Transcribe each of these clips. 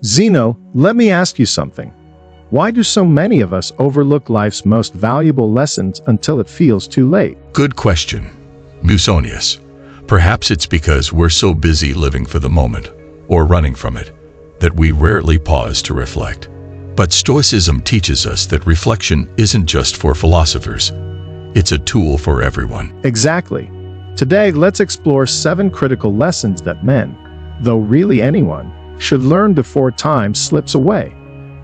Zeno, let me ask you something. Why do so many of us overlook life's most valuable lessons until it feels too late? Good question, Musonius. Perhaps it's because we're so busy living for the moment, or running from it, that we rarely pause to reflect. But Stoicism teaches us that reflection isn't just for philosophers. It's a tool for everyone. Exactly. Today, let's explore 7 critical lessons that men, though really anyone, should learn before time slips away.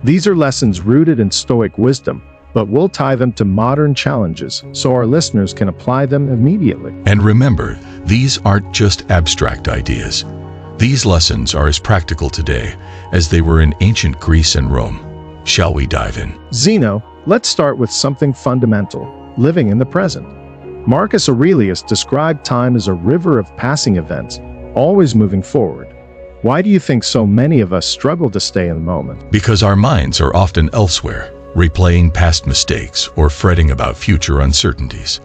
These are lessons rooted in Stoic wisdom, but we'll tie them to modern challenges so our listeners can apply them immediately. And remember, these aren't just abstract ideas. These lessons are as practical today as they were in ancient Greece and Rome. Shall we dive in? Zeno, let's start with something fundamental: living in the present. Marcus Aurelius described time as a river of passing events, always moving forward. Why do you think so many of us struggle to stay in the moment? Because our minds are often elsewhere, replaying past mistakes or fretting about future uncertainties.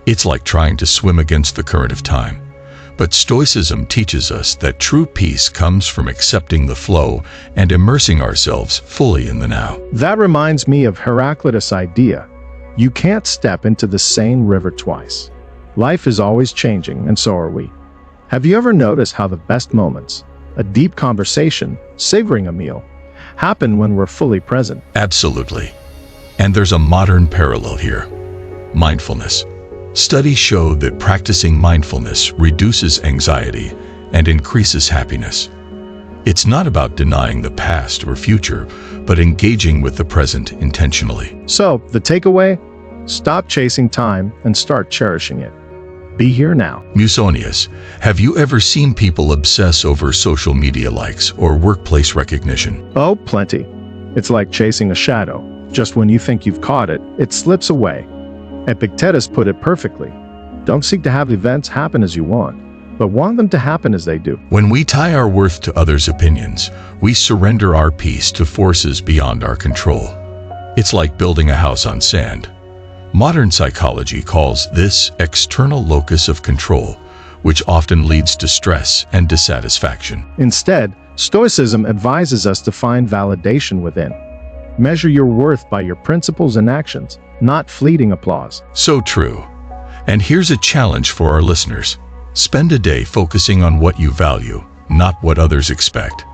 It's like trying to swim against the current of time. But Stoicism teaches us that true peace comes from accepting the flow and immersing ourselves fully in the now. That reminds me of Heraclitus' idea: you can't step into the same river twice. Life is always changing, and so are we. Have you ever noticed how the best moments, a deep conversation, savoring a meal, happen when we're fully present? Absolutely. And there's a modern parallel here: mindfulness. Studies show that practicing mindfulness reduces anxiety and increases happiness. It's not about denying the past or future, but engaging with the present intentionally. So, the takeaway? Stop chasing time and start cherishing it. Be here now. Musonius, have you ever seen people obsess over social media likes or workplace recognition? Oh, plenty. It's like chasing a shadow. Just when you think you've caught it, it slips away. Epictetus put it perfectly: don't seek to have events happen as you want, but want them to happen as they do. When we tie our worth to others' opinions, we surrender our peace to forces beyond our control. It's like building a house on sand. Modern psychology calls this external locus of control, which often leads to stress and dissatisfaction. Instead, Stoicism advises us to find validation within. Measure your worth by your principles and actions, not fleeting applause. So true. And here's a challenge for our listeners. Spend a day focusing on what you value, not what others expect.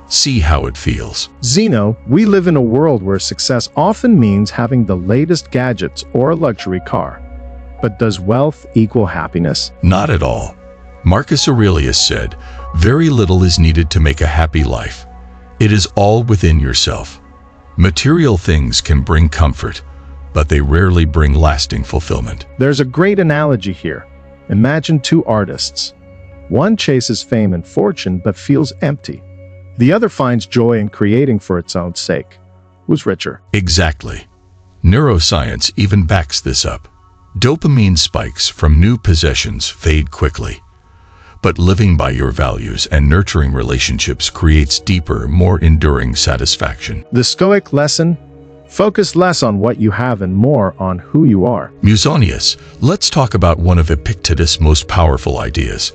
See how it feels. Zeno, we live in a world where success often means having the latest gadgets or a luxury car. But does wealth equal happiness? Not at all. Marcus Aurelius said, "Very little is needed to make a happy life. It is all within yourself." Material things can bring comfort, but they rarely bring lasting fulfillment. There's a great analogy here. Imagine 2 artists. One chases fame and fortune but feels empty. The other finds joy in creating for its own sake. Who's richer? Exactly. Neuroscience even backs this up. Dopamine spikes from new possessions fade quickly. But living by your values and nurturing relationships creates deeper, more enduring satisfaction. The Stoic lesson: focus less on what you have and more on who you are. Musonius, let's talk about one of Epictetus' most powerful ideas: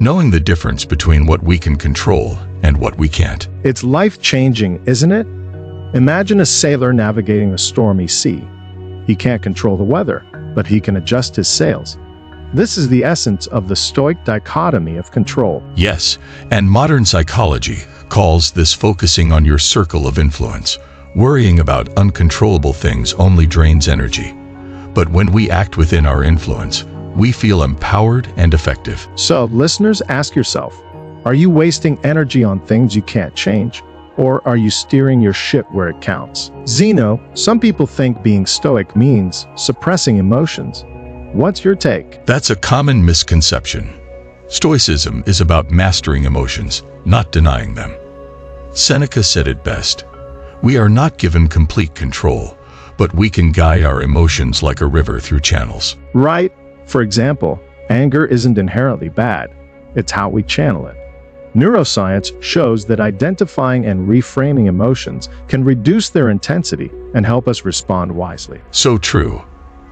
knowing the difference between what we can control and what we can't. It's life-changing, isn't it? Imagine a sailor navigating a stormy sea. He can't control the weather, but he can adjust his sails. This is the essence of the Stoic dichotomy of control. Yes, and modern psychology calls this focusing on your circle of influence. Worrying about uncontrollable things only drains energy. But when we act within our influence, we feel empowered and effective. So, listeners, ask yourself, are you wasting energy on things you can't change? Or are you steering your ship where it counts? Zeno, some people think being Stoic means suppressing emotions. What's your take? That's a common misconception. Stoicism is about mastering emotions, not denying them. Seneca said it best: "We are not given complete control, but we can guide our emotions like a river through channels." Right. For example, anger isn't inherently bad. It's how we channel it. Neuroscience shows that identifying and reframing emotions can reduce their intensity and help us respond wisely. So true.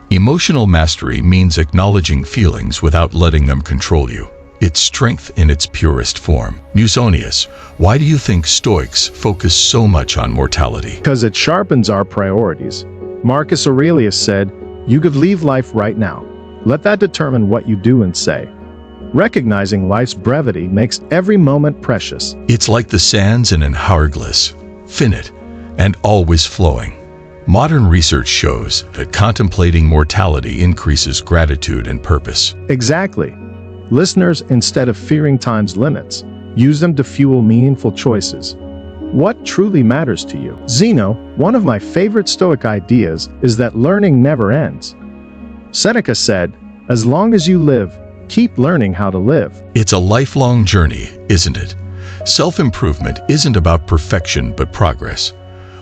Emotional mastery means acknowledging feelings without letting them control you. It's strength in its purest form. Musonius, why do you think Stoics focus so much on mortality? Because it sharpens our priorities. Marcus Aurelius said, "You could leave life right now. Let that determine what you do and say." Recognizing life's brevity makes every moment precious. It's like the sands in an hourglass, finite and always flowing. Modern research shows that contemplating mortality increases gratitude and purpose. Exactly. Listeners, instead of fearing time's limits, use them to fuel meaningful choices. What truly matters to you? Zeno, one of my favorite Stoic ideas is that learning never ends. Seneca said, "As long as you live, keep learning how to live." It's a lifelong journey, isn't it? Self-improvement isn't about perfection but progress.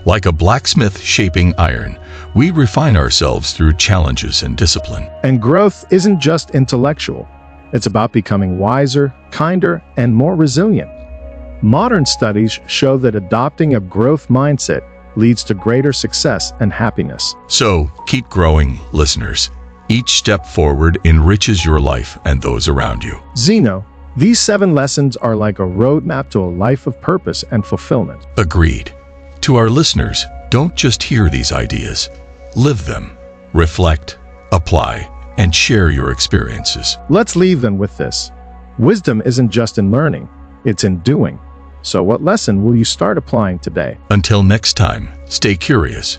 Like a blacksmith shaping iron, we refine ourselves through challenges and discipline. And growth isn't just intellectual. It's about becoming wiser, kinder, and more resilient. Modern studies show that adopting a growth mindset leads to greater success and happiness. So, keep growing, listeners. Each step forward enriches your life and those around you. Zeno, these 7 lessons are like a roadmap to a life of purpose and fulfillment. Agreed. To our listeners, don't just hear these ideas. Live them, reflect, apply, and share your experiences. Let's leave them with this. Wisdom isn't just in learning, it's in doing. So what lesson will you start applying today? Until next time, stay curious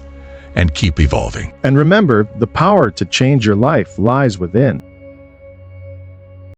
and keep evolving. And remember, the power to change your life lies within.